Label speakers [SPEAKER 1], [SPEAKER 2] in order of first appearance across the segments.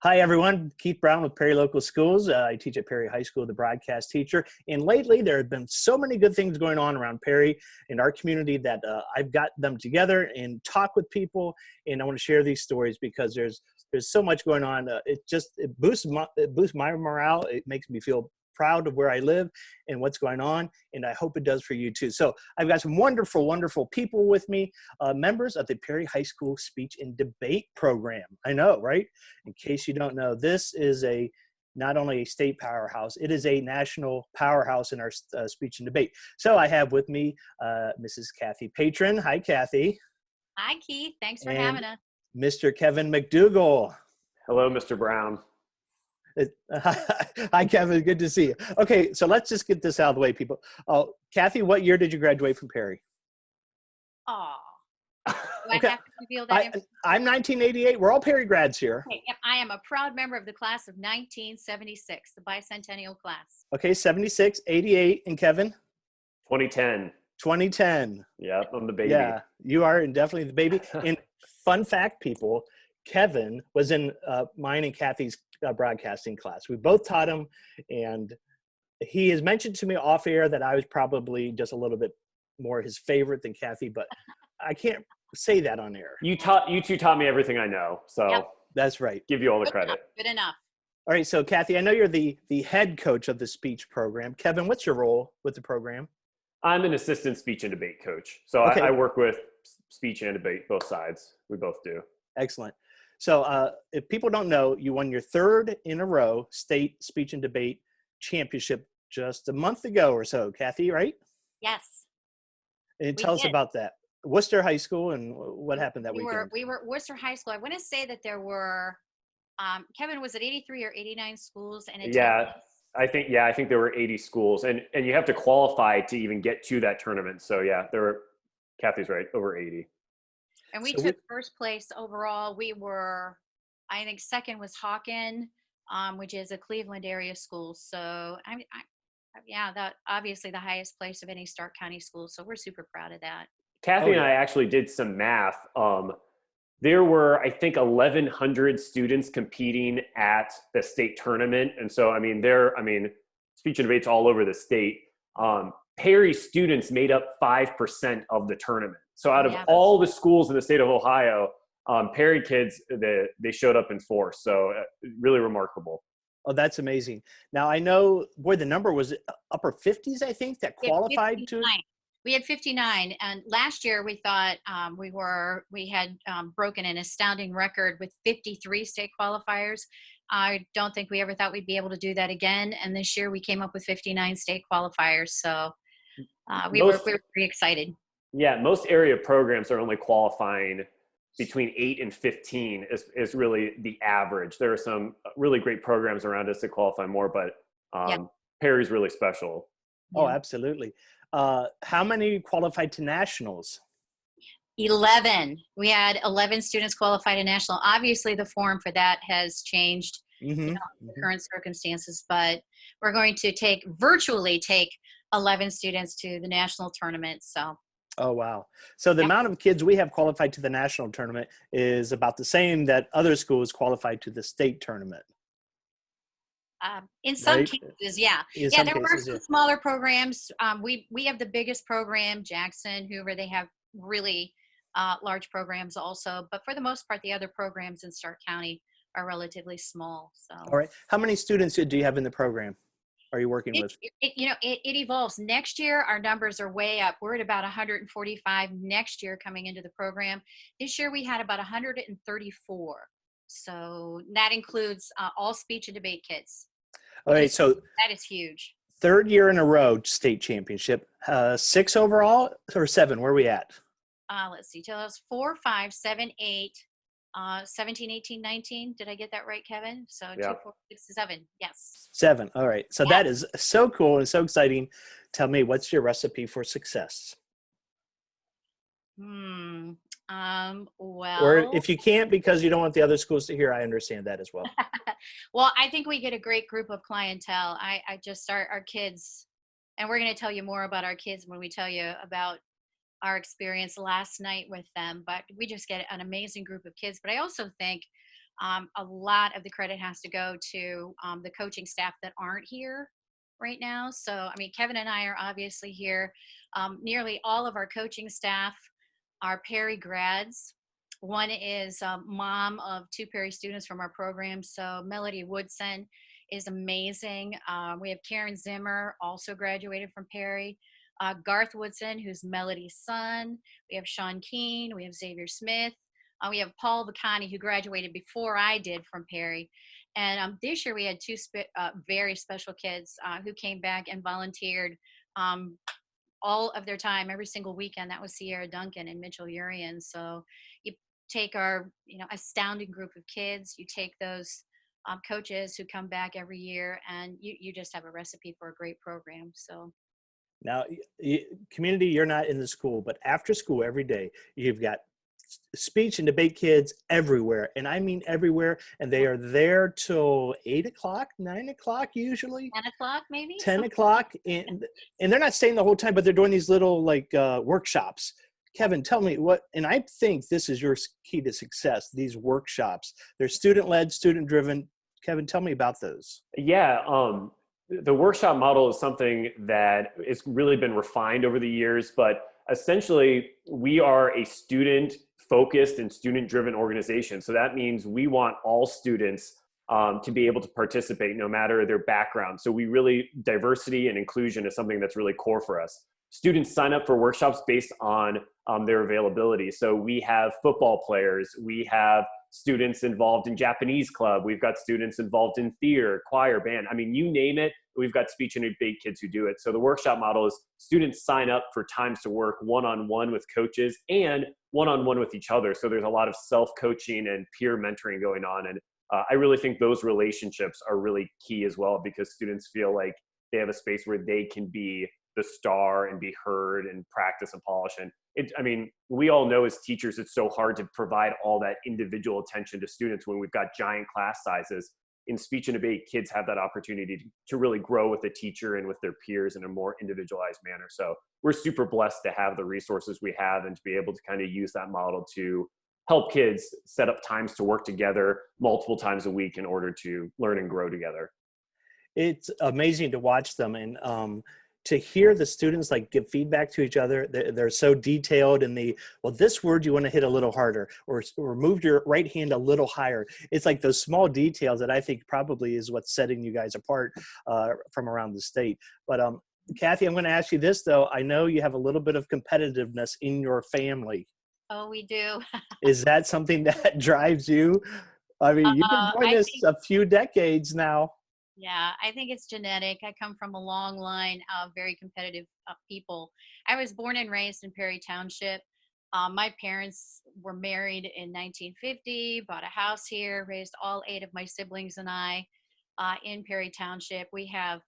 [SPEAKER 1] Hi, everyone. Keith Brown with Perry Local Schools. I teach at Perry High School, the broadcast teacher. And lately, there have been so many good things going on around Perry in our community that I've got them together and talk with people. And I want to share these stories because there's so much going on. It boosts my morale. It makes me feel proud of where I live and what's going on, and I hope it does for you too. So I've got some wonderful, wonderful people with me, members of the Perry High School Speech and Debate Program. I know, right? In case you don't know, this is not only a state powerhouse, it is a national powerhouse in our speech and debate. So I have with me Mrs. Kathy Patron. Hi, Kathy.
[SPEAKER 2] Hi, Keith. Thanks for
[SPEAKER 1] and
[SPEAKER 2] having us.
[SPEAKER 1] Mr. Kevin McDougal.
[SPEAKER 3] Hello, Mr. Brown.
[SPEAKER 1] Hi, Kevin. Good to see you. Okay, so let's just get this out of the way, people. Kathy, what year did you graduate from Perry?
[SPEAKER 2] Oh, do
[SPEAKER 1] okay.
[SPEAKER 2] I have to reveal that?
[SPEAKER 1] I'm 1988. We're all Perry grads here.
[SPEAKER 2] Okay, I am a proud member of the class of 1976, the bicentennial class.
[SPEAKER 1] Okay, 76, 88, and Kevin?
[SPEAKER 3] 2010.
[SPEAKER 1] 2010.
[SPEAKER 3] Yeah, I'm the baby.
[SPEAKER 1] Yeah, you are definitely the baby. And fun fact, people, Kevin was in mine and Kathy's broadcasting class. We both taught him, and he has mentioned to me off air that I was probably just a little bit more his favorite than Kathy, but I can't say that on air.
[SPEAKER 3] You two taught me everything I know, so
[SPEAKER 2] Yep.
[SPEAKER 1] That's right.
[SPEAKER 3] Give you all the credit.
[SPEAKER 2] Good enough.
[SPEAKER 1] All right, so Kathy, I know you're the head coach of the speech program. Kevin, what's your role with the program?
[SPEAKER 3] I'm an assistant speech and debate coach, so okay. I work with speech and debate, both sides. We both do.
[SPEAKER 1] Excellent. So if people don't know, you won your third in a row state speech and debate championship just a month ago or so, Kathy, right?
[SPEAKER 2] Yes.
[SPEAKER 1] And tell us about that. Worcester High School and what happened that weekend.
[SPEAKER 2] We were at Worcester High School. I want to say that there were, Kevin, was it 83 or 89 schools? And
[SPEAKER 3] I think there were 80 schools, and you have to qualify to even get to that tournament. So yeah, Kathy's right, over 80.
[SPEAKER 2] And we took first place overall. We were, I think, second was Hawken, which is a Cleveland area school. So that obviously the highest place of any Stark County school. So we're super proud of that.
[SPEAKER 3] Kathy and I actually did some math. There were, I think, 1,100 students competing at the state tournament. And so, speech and debates all over the state. Perry students made up 5% of the tournament. So out of all the schools in the state of Ohio, Perry kids, they showed up in force. So really remarkable.
[SPEAKER 1] Oh, that's amazing. Now I know, the number was upper 50s, I think, that qualified to it.
[SPEAKER 2] We had 59, and last year we thought we had broken an astounding record with 53 state qualifiers. I don't think we ever thought we'd be able to do that again, and this year we came up with 59 state qualifiers. So we were pretty excited.
[SPEAKER 3] Yeah, most area programs are only qualifying between 8 and 15 is really the average. There are some really great programs around us that qualify more, but Perry's really special.
[SPEAKER 1] Oh, absolutely. How many qualified to nationals?
[SPEAKER 2] 11. We had 11 students qualified to national. Obviously, the form for that has changed in the current circumstances, but we're going to virtually take 11 students to the national tournament. So.
[SPEAKER 1] Oh, wow. So the amount of kids we have qualified to the national tournament is about the same that other schools qualified to the state tournament.
[SPEAKER 2] In some cases, yeah. There were some smaller programs. We have the biggest program, Jackson, Hoover. They have really large programs also. But for the most part, the other programs in Stark County are relatively small. So.
[SPEAKER 1] All right. How many students do you have in the program? Are you working with?
[SPEAKER 2] It evolves. Next year, our numbers are way up. We're at about 145 next year coming into the program. This year, we had about 134. So that includes all speech and debate kids.
[SPEAKER 1] All right, so
[SPEAKER 2] that is huge.
[SPEAKER 1] Third year in a row state championship. 6 overall or 7? Where are we at?
[SPEAKER 2] Let's see. Tell us 4, 5, 7, 8, 17, 18, 19. Did I get that right, Kevin? So 2, 4, 6, 7. Yes. 7.
[SPEAKER 1] All right. So that is so cool and so exciting. Tell me, what's your recipe for success?
[SPEAKER 2] Well,
[SPEAKER 1] or if you can't because you don't want the other schools to hear, I understand that as well.
[SPEAKER 2] Well, I think we get a great group of clientele. I just start our kids, and we're going to tell you more about our kids when we tell you about our experience last night with them, but we just get an amazing group of kids. But I also think A lot of the credit has to go to the coaching staff that aren't here right now. So, I mean, Kevin and I are obviously here. Nearly all of our coaching staff are Perry grads. One is mom of two Perry students from our program. So Melody Woodson is amazing. We have Karen Zimmer, also graduated from Perry. Garth Woodson, who's Melody's son. We have Sean Keane. We have Xavier Smith. We have Paul Vaccani, who graduated before I did from Perry. And this year we had two very special kids who came back and volunteered all of their time every single weekend. That was Sierra Duncan and Mitchell Yerian. So you take our, astounding group of kids, you take those coaches who come back every year, and you just have a recipe for a great program. So
[SPEAKER 1] now, community, you're not in the school, but after school every day, you've got speech and debate kids everywhere, and I mean everywhere, and they are there till 8 o'clock, 9 o'clock usually,
[SPEAKER 2] 10 o'clock maybe,
[SPEAKER 1] 10 o'clock, and they're not staying the whole time, but they're doing these little workshops. Kevin, tell me what, and I think this is your key to success, these workshops. They're student-led, student-driven. Kevin, tell me about those.
[SPEAKER 3] Yeah, the workshop model is something that has really been refined over the years, but essentially we are a student-focused and student-driven organization. So that means we want all students to be able to participate no matter their background. So diversity and inclusion is something that's really core for us. Students sign up for workshops based on their availability. So we have football players, we have students involved in Japanese club, we've got students involved in theater, choir, band. I mean, you name it, we've got speech and debate kids who do it. So the workshop model is students sign up for times to work one-on-one with coaches and one-on-one with each other. So there's a lot of self-coaching and peer mentoring going on. And I really think those relationships are really key as well, because students feel like they have a space where they can be the star and be heard and practice and polish. And we all know as teachers, it's so hard to provide all that individual attention to students when we've got giant class sizes. In speech and debate, kids have that opportunity to really grow with the teacher and with their peers in a more individualized manner. So we're super blessed to have the resources we have and to be able to kind of use that model to help kids set up times to work together multiple times a week in order to learn and grow together.
[SPEAKER 1] It's amazing to watch them, and to hear the students give feedback to each other. They're so detailed in this word you want to hit a little harder, or move your right hand a little higher. It's like those small details that I think probably is what's setting you guys apart from around the state. But Kathy, I'm going to ask you this though. I know you have a little bit of competitiveness in your family.
[SPEAKER 2] Oh, we do.
[SPEAKER 1] Is that something that drives you? I mean, you've been doing this a few decades now.
[SPEAKER 2] Yeah, I think it's genetic. I come from a long line of very competitive people. I was born and raised in Perry Township. My parents were married in 1950, bought a house here, raised all 8 of my siblings and I in Perry Township. We have,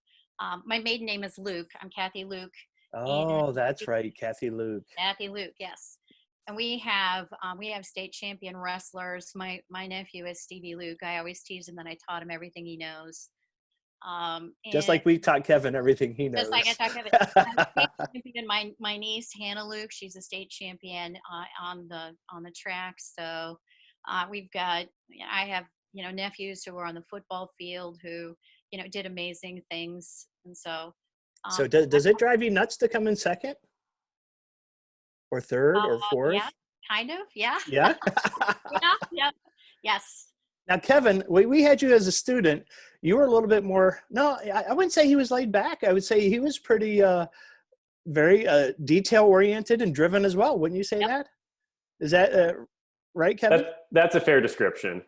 [SPEAKER 2] my maiden name is Luke. I'm Kathy Luke.
[SPEAKER 1] Oh, that's right. Kathy Luke.
[SPEAKER 2] Kathy Luke, yes. And we have state champion wrestlers. My nephew is Stevie Luke. I always tease him that I taught him everything he knows.
[SPEAKER 1] Just like we taught Kevin everything he knows.
[SPEAKER 2] Just like I taught Kevin. My niece Hannah Luke, she's a state champion on the track. So we've got, I have nephews who are on the football field who did amazing things, and so.
[SPEAKER 1] So does it drive you nuts to come in second, or third, or fourth?
[SPEAKER 2] Yeah, kind of. Yeah.
[SPEAKER 1] Yeah.
[SPEAKER 2] Yeah. Yes.
[SPEAKER 1] Now, Kevin, we had you as a student. You were a little bit more, no, I wouldn't say he was laid back. I would say he was pretty, very detail-oriented and driven as well. Wouldn't you say that? Is that right, Kevin?
[SPEAKER 3] That's a fair description.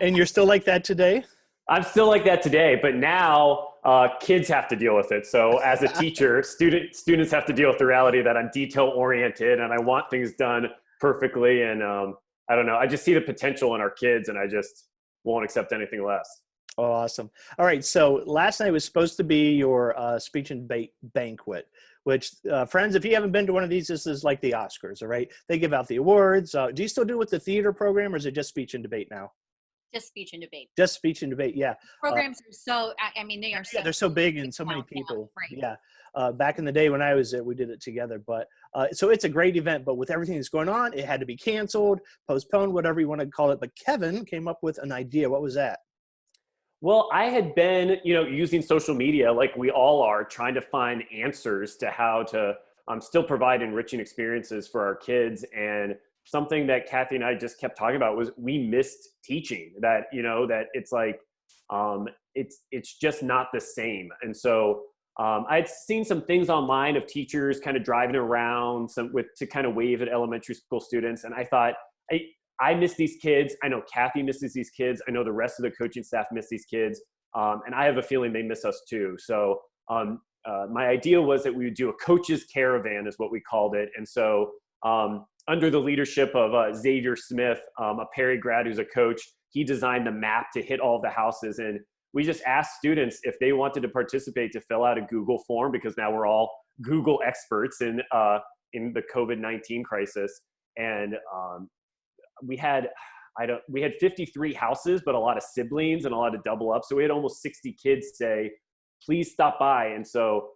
[SPEAKER 1] And you're still like that today?
[SPEAKER 3] I'm still like that today, but now kids have to deal with it. So as a teacher, students have to deal with the reality that I'm detail-oriented and I want things done perfectly. And I don't know. I just see the potential in our kids, and I just won't accept anything less.
[SPEAKER 1] Oh, awesome. All right. So last night was supposed to be your speech and debate banquet, which friends, if you haven't been to one of these, this is like the Oscars, all right? They give out the awards. Do you still do it with the theater program, or is it just speech and debate now?
[SPEAKER 2] Just speech and debate.
[SPEAKER 1] Just speech and debate. Yeah.
[SPEAKER 2] Programs are so, I mean, they are so.
[SPEAKER 1] Yeah, they're so big and so many people. Yeah. Back in the day when I was there, we did it together. But so it's a great event. But with everything that's going on, it had to be canceled, postponed, whatever you want to call it. But Kevin came up with an idea. What was that?
[SPEAKER 3] Well, I had been, using social media like we all are, trying to find answers to how to still provide enriching experiences for our kids. And something that Kathy and I just kept talking about was we missed teaching. That that it's like it's just not the same. And so I'd seen some things online of teachers kind of driving around to kind of wave at elementary school students, and I thought, I miss these kids. I know Kathy misses these kids. I know the rest of the coaching staff miss these kids. And I have a feeling they miss us too. So my idea was that we would do a coach's caravan is what we called it. And so under the leadership of Xavier Smith, a Perry grad who's a coach, he designed the map to hit all of the houses. And we just asked students if they wanted to participate to fill out a Google form, because now we're all Google experts in the COVID-19 crisis. And we had 53 houses, but a lot of siblings and a lot of double up. So we had almost 60 kids say, please stop by. And so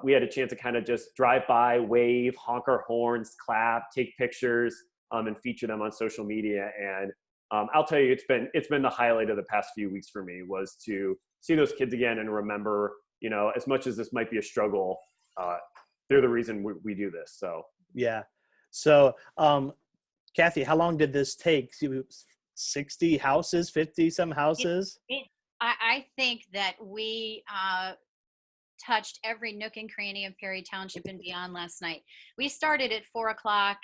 [SPEAKER 3] we had a chance to kind of just drive by, wave, honk our horns, clap, take pictures, and feature them on social media. And I'll tell you, it's been the highlight of the past few weeks for me, was to see those kids again and remember, as much as this might be a struggle, they're the reason we do this. So,
[SPEAKER 1] yeah. So, Kathy, how long did this take? 60 houses, 50 some houses?
[SPEAKER 2] I think that we touched every nook and cranny of Perry Township and beyond last night. We started at 4:00.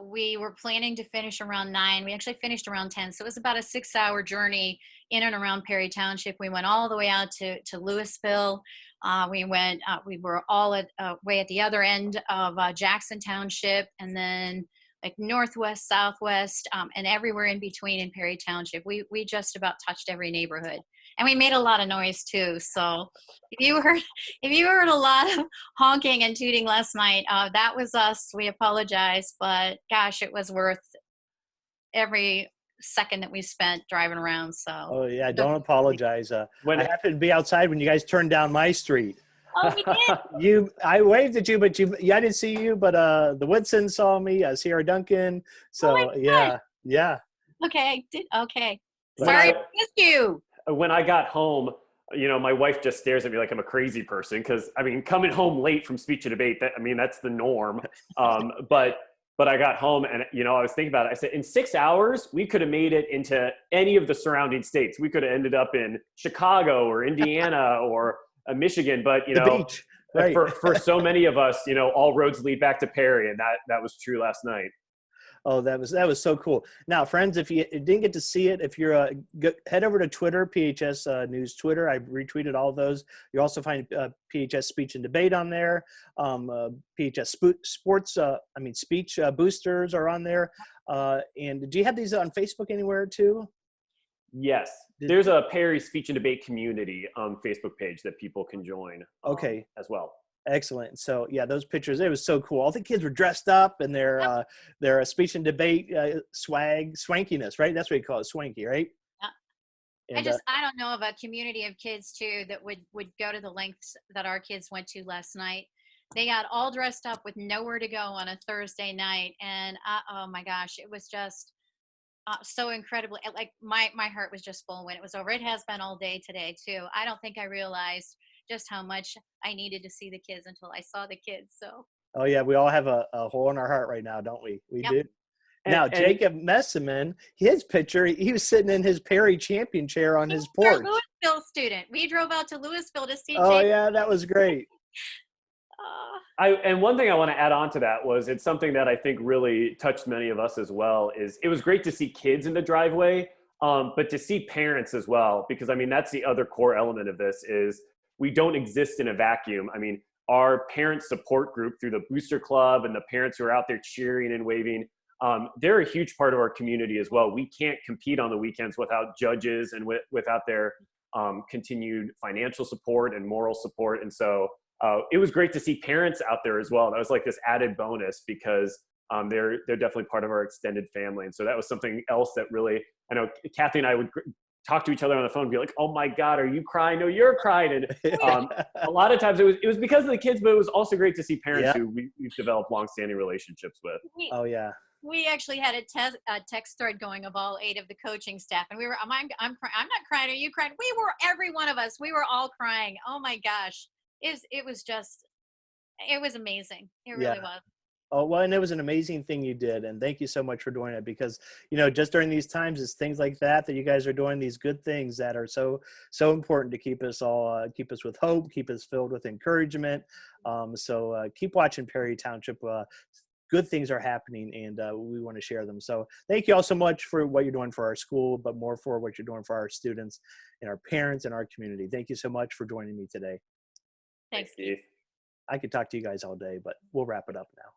[SPEAKER 2] We were planning to finish around 9. We actually finished around 10. So it was about a 6-hour journey in and around Perry Township. We went all the way out to Louisville. We were all way at the other end of Jackson Township, and then like northwest, southwest, and everywhere in between in Perry Township. We just about touched every neighborhood, and we made a lot of noise too. So if you heard a lot of honking and tooting last night, that was us. We apologize, but gosh, it was worth every second that we spent driving around. So
[SPEAKER 1] oh yeah, don't apologize. I happened to be outside when you guys turned down my street.
[SPEAKER 2] Oh, we did.
[SPEAKER 1] I waved at you, but I didn't see you. But the Woodson saw me. I see our Duncan. So yeah.
[SPEAKER 2] Okay, I did. Okay. Sorry, I missed you.
[SPEAKER 3] When I got home, my wife just stares at me like I'm a crazy person, because coming home late from speech and debate, that's the norm. But I got home and I was thinking about it. I said, in 6 hours, we could have made it into any of the surrounding states. We could have ended up in Chicago or Indiana or Michigan, but
[SPEAKER 1] the beach, right.
[SPEAKER 3] for so many of us, all roads lead back to Perry, and that was true last night.
[SPEAKER 1] Oh, that was so cool. Now, friends, if you didn't get to see it, if you're head over to Twitter, PHS News Twitter. I've retweeted all those. You also find PHS Speech and Debate on there. PHS Sports, Speech Boosters are on there. And do you have these on Facebook anywhere too?
[SPEAKER 3] Yes, there's a Perry Speech and Debate community Facebook page that people can join.
[SPEAKER 1] Okay,
[SPEAKER 3] as well.
[SPEAKER 1] Excellent. So yeah, those pictures, it was so cool. All the kids were dressed up in their speech and debate swankiness, right? That's what you call it, swanky, right?
[SPEAKER 2] Yeah. And I don't know of a community of kids too that would go to the lengths that our kids went to last night. They got all dressed up with nowhere to go on a Thursday night, and oh my gosh, it was just so incredibly, like my heart was just full when it was over. It has been all day today too. I don't think I realized just how much I needed to see the kids until I saw the kids. So. Oh
[SPEAKER 1] yeah, we all have a hole in our heart right now, don't we? We do. Now, Jacob Messiman, his picture, he was sitting in his Perry champion chair on his porch.
[SPEAKER 2] Louisville student. We drove out to Louisville to see
[SPEAKER 1] Oh
[SPEAKER 2] Jacob.
[SPEAKER 1] yeah, that was great.
[SPEAKER 3] And one thing I want to add on to that was, it's something that I think really touched many of us as well, is it was great to see kids in the driveway, but to see parents as well, because that's the other core element of this is we don't exist in a vacuum. Our parent support group through the Booster Club and the parents who are out there cheering and waving, they're a huge part of our community as well. We can't compete on the weekends without judges and without their continued financial support and moral support. And so it was great to see parents out there as well. That was like this added bonus, because they're definitely part of our extended family. And so that was something else that really, I know Kathy and I would talk to each other on the phone and be like, oh my God, are you crying? No, you're crying. And a lot of times it was because of the kids, but it was also great to see parents who we've developed longstanding relationships with.
[SPEAKER 1] Oh yeah.
[SPEAKER 2] We actually had a text thread going of all 8 of the coaching staff, and we were, I'm not crying. Are you crying? We were, every one of us, we were all crying. Oh my gosh. It was amazing. It really was.
[SPEAKER 1] Oh, well, and it was an amazing thing you did. And thank you so much for doing it, because, just during these times, it's things like that you guys are doing, these good things that are so important to keep us with hope, keep us filled with encouragement. So keep watching Perry Township. Good things are happening, and we want to share them. So thank you all so much for what you're doing for our school, but more for what you're doing for our students and our parents and our community. Thank you so much for joining me today.
[SPEAKER 2] Thanks, Keith.
[SPEAKER 1] I could talk to you guys all day, but we'll wrap it up now.